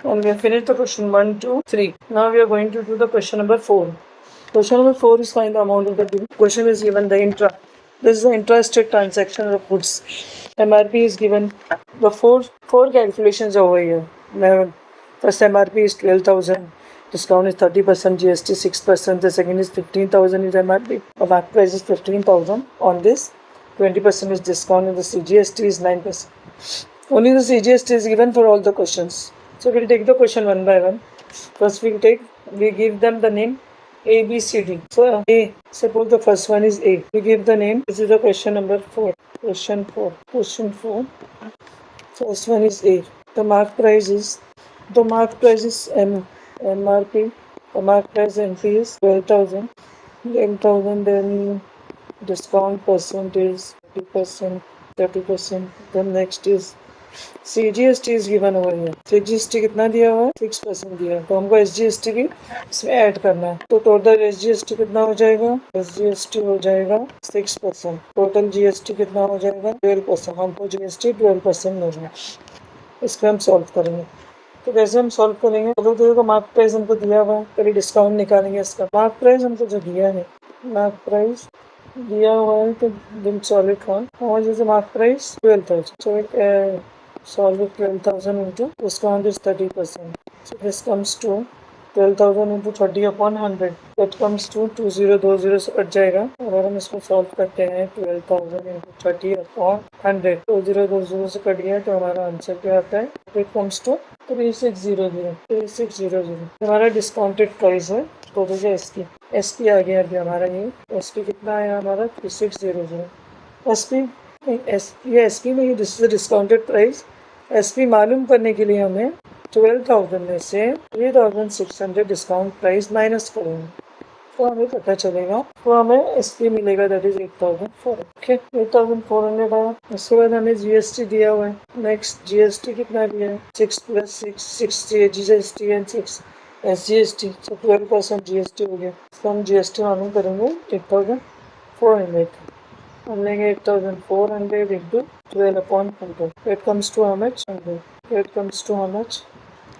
And we have finished the question 1, 2, 3. Now we are going to do the question number 4. Question number 4 is find the amount of the bill. Question is given the intra. This is the intrastate transaction of goods. MRP is given. The four calculations over here. Now, first MRP is 12,000. Discount is 30%, GST 6%. The second is 15,000 is MRP. The market price is 15,000. On this, 20% is discount and the CGST is 9%. Only the CGST is given for all the questions. So we'll take the question one by one. First we give them the name A, B, C, D. So A, suppose the first one is A. We give the name. This is the question number 4. Question 4. First one is A. The market price is MRP. The market price entry is 12,000. 10,000, then discount percentage 30%. Then next is CGST is given over here. CGST कितना दिया हुआ है? 6% दिया है. तो हमको SGST भी इसमें ऐड करना है. तो टोटल SGST कितना हो जाएगा? SGST हो जाएगा 6%. टोटल GST कितना हो जाएगा? 12%. हमको GST 12% मिल है. इसको हम सॉल्व करेंगे. तो कैसे हम सॉल्व करेंगे? तो मार्क प्राइस हमको दिया हुआ है. पहले डिस्काउंट निकालेंगे इसका. मार्क प्राइस हमको जो दिया है, मार्क प्राइस दिया हुआ है तो दिन सॉल्व इट वन. और जैसे mark price 12,000. So solve it 12,000 into discount is 30%. So this comes to 12,000 into 30 upon 100. That comes to 2020 से कट जाएगा. अगर हम इसको सॉल्व करते हैं 12,000 into 30 upon 100, 2020 से कट गया तो हमारा आंसर क्या आता है? It comes to 3600. हमारा डिस्काउंटेड प्राइस है. तो देखिए एसपी आ गया अभी हमारा. ये एसपी कितना आया हमारा? 3600. एसपी ये एसपी में this is discounted price. SP मालूम करने के लिए हमें 12,000 में से 3,600 डिस्काउंट प्राइस माइनस करेंगे तो हमें पता चलेगा. तो हमें एसपी मिलेगा दैट इज 8,400. ओके, 8,400 आया. उसके बाद हमें जीएसटी दिया हुआ है. नेक्स्ट जीएसटी कितना दिया है? 6 + 6 जीएसटी एंड 6 एसजीएसटी. तो 12% जीएसटी हो गया. तो हम जीएसटी मालूम करेंगे 8,400. हम लेंगे 8,400 into 12 upon 100. It comes to how much? 100. It comes to how much?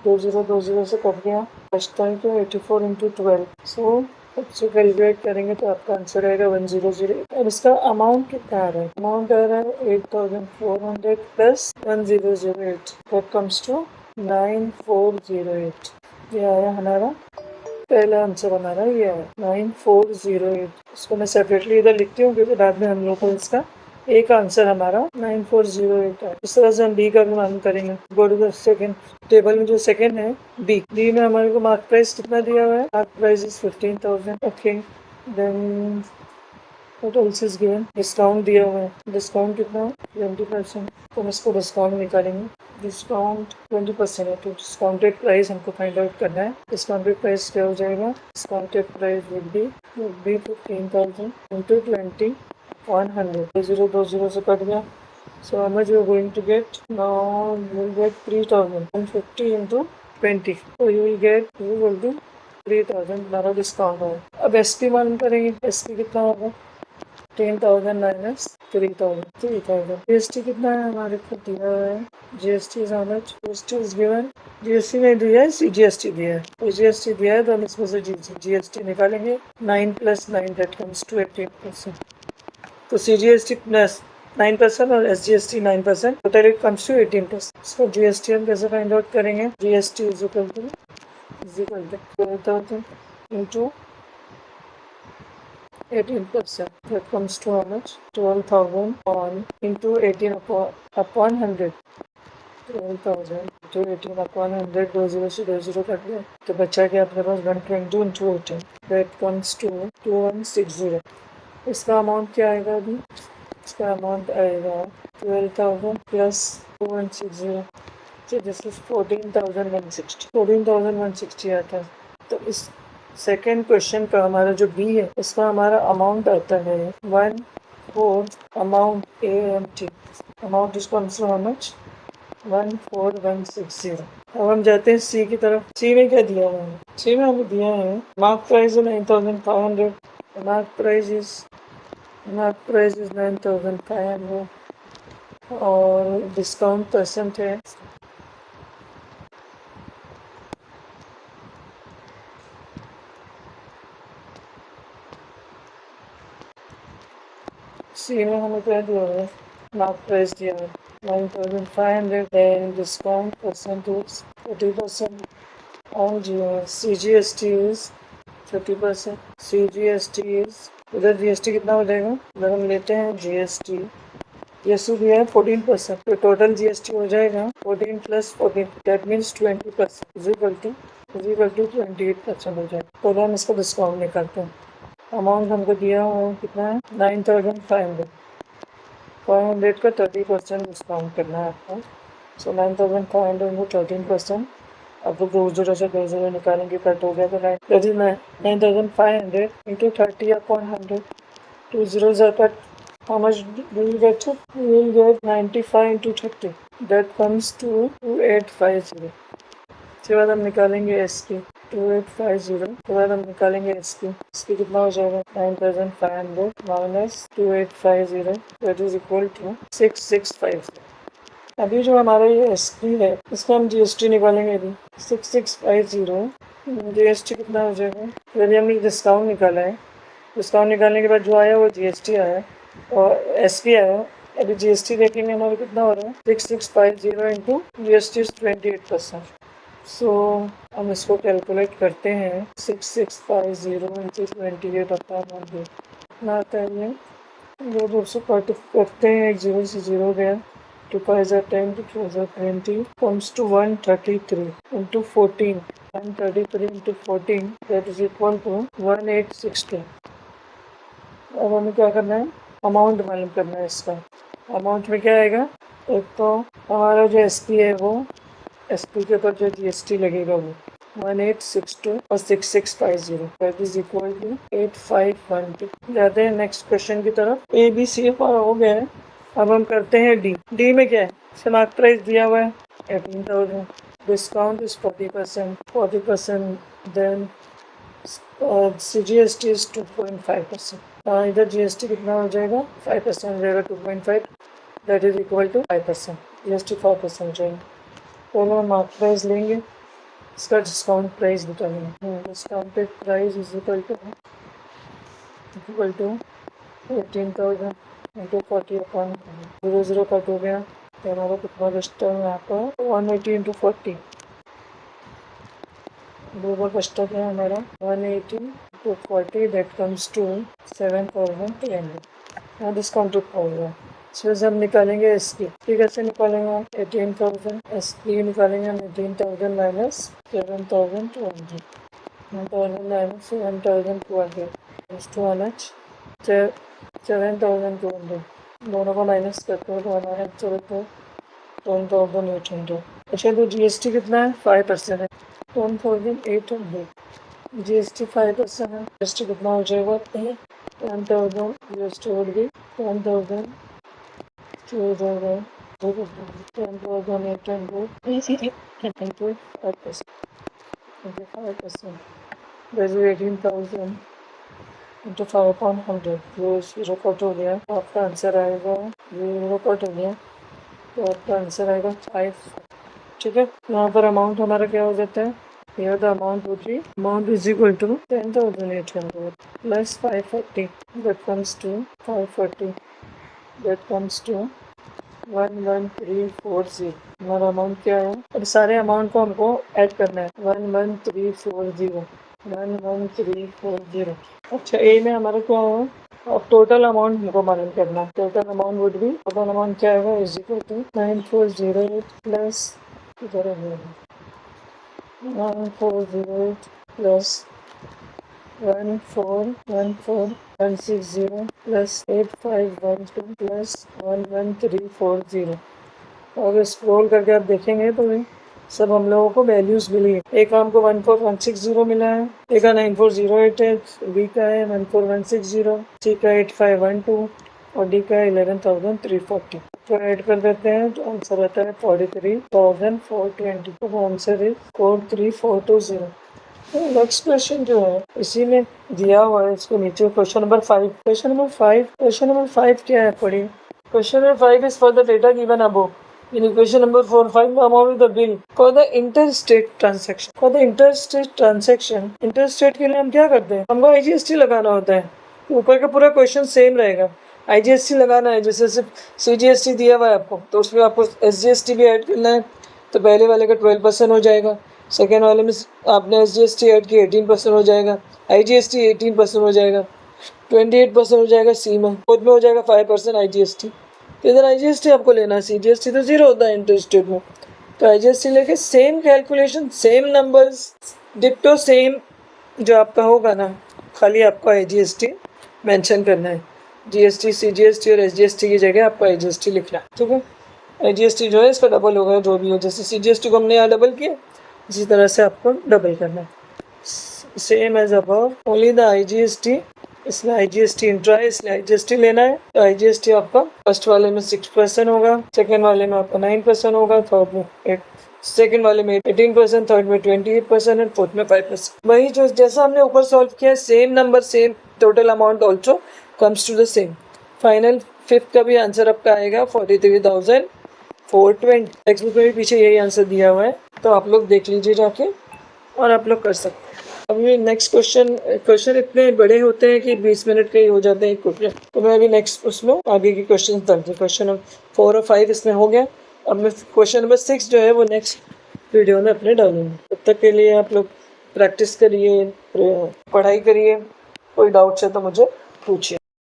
2020 से कट गया. बचता है तो 84 into 12. So इसको कैलकुलेट करेंगे तो आपका आंसर आएगा 1,008. और इसका अमाउंट कितना आ रहा है? अमाउंट आ रहा है 8,400 plus 1,008. That comes to 9,408. ये आया हमारा पहला आंसर. हमारा ये है 9,408. इसको मैं सेपरेटली इधर लिखती हूँ क्योंकि बाद में हम लोग को इसका एक आंसर हमारा 9,408 है. इस तरह से हम बी का भी मालूम करेंगे. Go to the second table में जो सेकंड है बी में हमारे को मार्क प्राइस कितना दिया हुआ है? Mark price is 15,000. Okay, then what else is given? Discount दिया हुआ है. डिस्काउंट कितना? 20%. तो हम इसको डिस्काउंट निकालेंगे. डिस्काउंट 20% है तो डिस्काउंटेड प्राइस हमको फाइंड आउट करना है. डिस्काउंटेड प्राइस क्या हो जाएगा? Discounted price would be 15,000 into 20 on 100. 2020 से कट गया. So how much you are going to get? Now you will get 3,050 into 20. So you will get equal to 3,000. हमारा discount है. अब एसपी मालूम करेंगे. एसपी कितना होगा? 10,000 minus 3,000. जीएसटी कितना है हमारे को दिया है? GST is how much? GST is given. GST नहीं दिया है, सीजीएसटी दिया है. तो जीएसटी दिया है तो हम इसमें से जीएसटी निकालेंगे. 9 + 9 दैट कम्स टू 18%. तो सीजीएसटी प्लस 9% और SGST 9%. Total it comes to 18%. So GST हम कैसे फाइंड आउट करेंगे? GST is equal to 12,000 into 18%. That comes to how much? 12,000 on into 18 upon 100. 12,000 into 18 upon 100. 20 cut गया तो बचा क्या अपने पास? 120 into 18. That comes to 2160. इसका अमाउंट क्या आएगा अभी? इसका अमाउंट आएगा 12,000 plus 2160. So this is 14,160. 14,160 आता है. तो इस सेकेंड क्वेश्चन का हमारा जो बी है इसका हमारा अमाउंट आता है 1,4 amount AMT. Amount is comes to how much? 14,160. अब हम जाते हैं सी की तरफ. सी में क्या दिया हुआ है? सी में हमें दिया है मार्क प्राइस है 9,500. मार्क प्राइस इज 9,500 और डिस्काउंट परसेंट है सी में हमें क्या दिया हुआ है, मार्क प्राइस दिया है 9,500, then discount percentage 30%, and CGST is 30%. CGST is, उधर GST कितना हो जाएगा, अगर हम लेते हैं GST, GST दिया है 14%, तो टोटल GST हो जाएगा 14 plus 14, that means 20% is equal to 28% हो जाएगा। तो हम इसको डिस्काउंट निकालते हैं। अमाउंट हमको दिया हुआ है कितना है, 9,500, 500 का 30% डिस्काउंट करना है आपको। सो 9,500 में 13%, अब 2 से 2 निकालेंगे, कट हो गया तो 9,500 into 30 upon 100, 2 zeros are cut. How much do you get? You will get 95 into 30. That comes to 2850. उसके बाद हम निकालेंगे एस की 2850, उसके बाद हम निकालेंगे एस की कितना हो जाएगा 9,500 minus 2850, that is equal to 6650। अभी जो हमारा ये एस है इसका हम जीएसटी निकालेंगे। अभी 6650 जीएसटी कितना हो जाएगा, यदि हमने डिस्काउंट निकाला है, डिस्काउंट निकालने के बाद जो आया वो जीएसटी आया और एसपी आया। अभी जीएसटी देखेंगे हमारा कितना हो रहा है, 6650 इंटू जीएसटी 28%। सो हम इसको कैलकुलेट करते हैं, 6650 इंटू 28 अपॉन 100 कितना आता है ये, 200 कट करते हैं, 1 0 से 0 गया, 2 5 10, 2 4 20, comes to 133 into 14, 133 into 14, that is equal to 1862। अब हमें क्या करना है, अमाउंट मालूम करना है इसका। अमाउंट में क्या आएगा, एक तो हमारा जो एसपी है वो एसपी के ऊपर जो जीएसटी लगेगा वो 1862 और 6650, दैट इज इक्वल टू 8512। जाते हैं नेक्स्ट क्वेश्चन की तरफ। ए बी सी हमारा हो गया है, अब हम करते हैं डी। डी में क्या है, स्टॉक प्राइस दिया हुआ है 18,000, discount is 40%, then CGST is 2.5%। इधर जीएसटी कितना हो जाएगा, 5% हो जाएगा, 2.5, that is equal to 5%, GST 5% जाएगा। तो हम मार्क प्राइस लेंगे, इसका डिस्काउंट प्राइस निकालेंगे। Discounted price is equal to 18,000 into 40 upon 0 cut हो गया, तो हमारा कितना बचता है यहाँ पर 180 इंटू 40, 2 बार बचता है हमारा 180 to 40, that comes to 7,300। यहाँ डिस्काउंटेड हो गया। इसमें से हम निकालेंगे एस पी कैसे निकालेंगे, 18,000 एस पी निकालेंगे हम, 18,000 माइनस 7,200, 1,000 माइनस 7,200 टू मच 7,200, दोनों को माइनस करते हैं तो हमारा आंसर होता है 1,800। अच्छा, तो जीएसटी कितना है, 5% है, 1,800, जीएसटी 5% है, जीएसटी कितना हो जाएगा, 10,000, GST would be 10,000, 2,000, 10,800 into 5%, that is 18,000 into 5 upon 100, वो 0 कट हो गया, तो आपका आंसर आएगा 0 कट हो गया, तो आपका आंसर आएगा 5। ठीक है, यहाँ पर अमाउंट हमारा क्या हो जाता है, here the amount would be, amount is equal to 10,800 plus 540, that comes to 540, that comes to 11340। हमारा अमाउंट क्या है, अब सारे अमाउंट को हमको ऐड करना है, 11340। अच्छा, ए में हमारा क्या है, अब टोटल अमाउंट हमको मालूम करना है। टोटल अमाउंट वुड भी, टोटल अमाउंट क्या होगा, is equal to 9408 plus 1408 plus 1414160 plus 8512 plus 11340। और स्क्रॉल करके आप देखेंगे तो सब हम लोगों को वैल्यूज मिली है। एक हमको 14160 मिला है, एक का 9408 है, बी का है 14160, सी का 8512 और डी का 11,340। तो ऐड कर देते हैं तो आंसर आता है 43,420। तो आंसर इज 43,420। नेक्स्ट क्वेश्चन जो है इसी में दिया हुआ है, इसको नीचे क्वेश्चन नंबर 5। क्वेश्चन नंबर 5 क्या है, पढ़िए। Question number 5 is for the data given above. In equation number 4, find the amount of the bill for the interstate transaction. For the interstate transaction, interstate के लिए हम क्या करते हैं, हमको IGST लगाना होता है। ऊपर का पूरा क्वेश्चन सेम रहेगा, IGST लगाना है, जैसे सिर्फ CGST दिया हुआ है आपको, तो उसमें आपको SGST भी ऐड करना है। तो पहले वाले का 12% हो जाएगा, सेकेंड वाले में आपने SGST ऐड किया 18% हो जाएगा, IGST 18% हो जाएगा, 28% हो जाएगा सी में, खुद में हो जाएगा 5% IGST। तो इधर IGST आपको लेना है, CGST तो जीरो होता है इंटरेस्ट रेट में। तो IGST लेके same calculation, same numbers, ditto same जो आपका होगा ना, खाली आपको IGST मेंशन करना है। GST, CGST और SGST की जगह आपको IGST लिखना है, ठीक है। IGST जो है इसका डबल होगा, जो भी हो, जैसे CGST को हमने यहाँ डबल किया, इसी तरह से आपको डबल करना है। Same as above, only the IGST, इसमें IGST इंट्रा है इसलिए IGST लेना है। तो IGST आपका फर्स्ट वाले में 6% होगा, सेकेंड वाले में आपका 9% होगा, थर्ड में सेकेंड वाले में 18%, थर्ड में 28% एंड फोर्थ में 5%। वही जो जैसा हमने ऊपर सॉल्व किया, same number same total amount also comes to the same. Final fifth का भी आंसर आपका आएगा 43,420। टेक्स्ट बुक में भी पीछे यही आंसर दिया हुआ है, तो आप लोग देख लीजिए जाके और आप लोग कर सकते हैं। अभी नेक्स्ट क्वेश्चन इतने बड़े होते हैं कि 20 मिनट के ही हो जाते हैं एक क्वेश्चन, तो मैं अभी नेक्स्ट उसमें आगे के क्वेश्चन करते हैं। क्वेश्चन 4 और 5 इसमें हो गया, अब मैं क्वेश्चन नंबर 6 जो है वो नेक्स्ट वीडियो में अपने डालूंगा। तब तक के लिए आप लोग प्रैक्टिस करिए, पढ़ाई करिए, कोई डाउट्स है तो मुझे पूछिए।